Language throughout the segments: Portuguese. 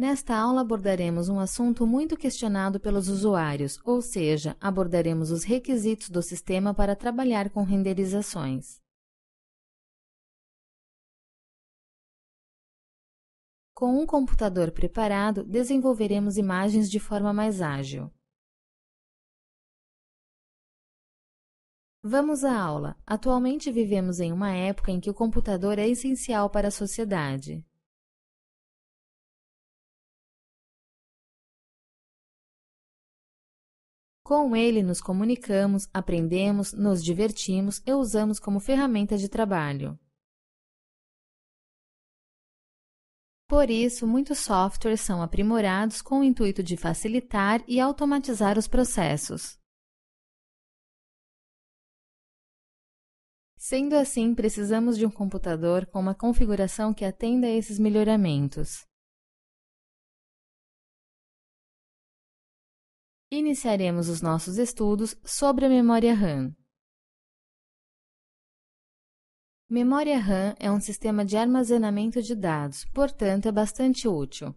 Nesta aula abordaremos um assunto muito questionado pelos usuários, ou seja, abordaremos os requisitos do sistema para trabalhar com renderizações. Com um computador preparado, desenvolveremos imagens de forma mais ágil. Vamos à aula. Atualmente vivemos em uma época em que o computador é essencial para a sociedade. Com ele nos comunicamos, aprendemos, nos divertimos e usamos como ferramenta de trabalho. Por isso, muitos softwares são aprimorados com o intuito de facilitar e automatizar os processos. Sendo assim, precisamos de um computador com uma configuração que atenda a esses melhoramentos. Iniciaremos os nossos estudos sobre a memória RAM. Memória RAM é um sistema de armazenamento de dados, portanto, é bastante útil.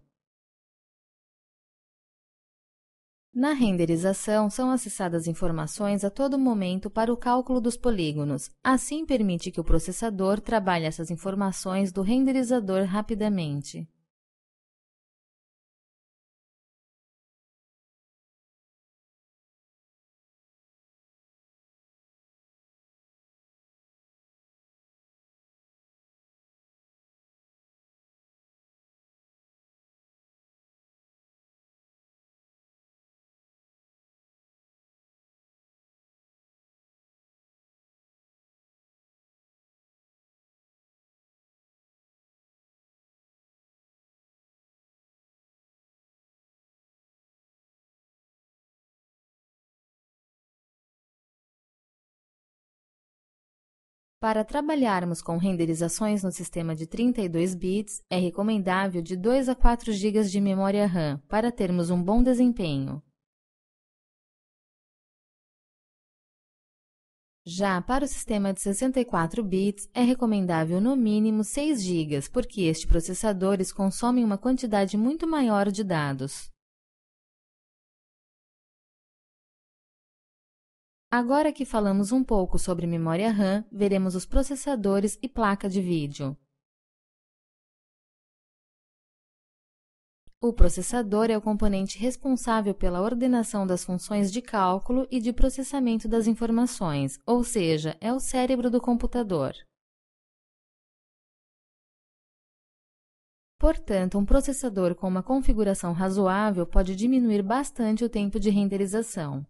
Na renderização, são acessadas informações a todo momento para o cálculo dos polígonos. Assim, permite que o processador trabalhe essas informações do renderizador rapidamente. Para trabalharmos com renderizações no sistema de 32 bits, é recomendável de 2 a 4 GB de memória RAM para termos um bom desempenho. Já para o sistema de 64 bits, é recomendável no mínimo 6 GB, porque estes processadores consomem uma quantidade muito maior de dados. Agora que falamos um pouco sobre memória RAM, veremos os processadores e placa de vídeo. O processador é o componente responsável pela ordenação das funções de cálculo e de processamento das informações, ou seja, é o cérebro do computador. Portanto, um processador com uma configuração razoável pode diminuir bastante o tempo de renderização.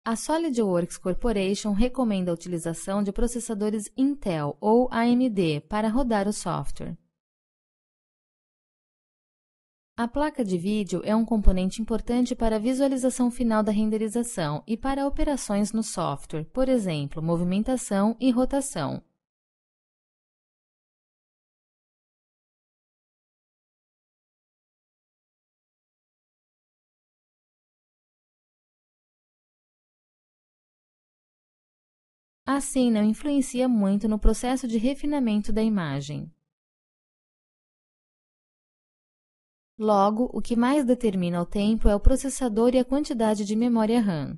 A SolidWorks Corporation recomenda a utilização de processadores Intel ou AMD para rodar o software. A placa de vídeo é um componente importante para a visualização final da renderização e para operações no software, por exemplo, movimentação e rotação. Assim, não influencia muito no processo de refinamento da imagem. Logo, o que mais determina o tempo é o processador e a quantidade de memória RAM.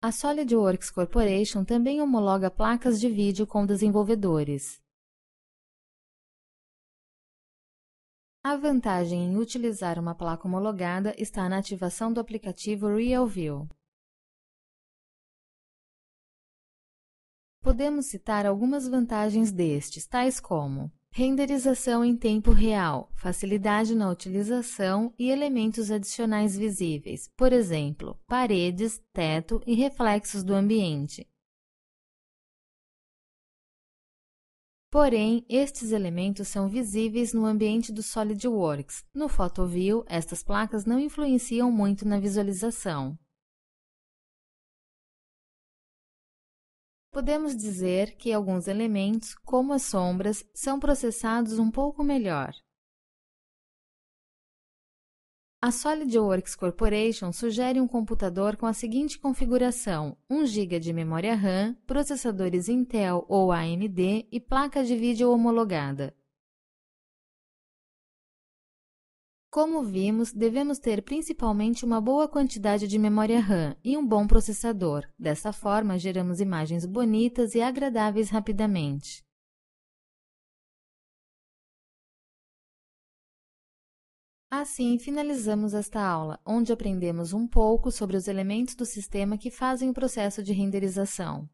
A SolidWorks Corporation também homologa placas de vídeo com desenvolvedores. A vantagem em utilizar uma placa homologada está na ativação do aplicativo RealView. Podemos citar algumas vantagens destes, tais como renderização em tempo real, facilidade na utilização e elementos adicionais visíveis, por exemplo, paredes, teto e reflexos do ambiente. Porém, estes elementos são visíveis no ambiente do SolidWorks. No PhotoView, estas placas não influenciam muito na visualização. Podemos dizer que alguns elementos, como as sombras, são processados um pouco melhor. A SolidWorks Corporation sugere um computador com a seguinte configuração: 1 GB de memória RAM, processadores Intel ou AMD e placa de vídeo homologada. Como vimos, devemos ter principalmente uma boa quantidade de memória RAM e um bom processador. Dessa forma, geramos imagens bonitas e agradáveis rapidamente. Assim, finalizamos esta aula, onde aprendemos um pouco sobre os elementos do sistema que fazem o processo de renderização.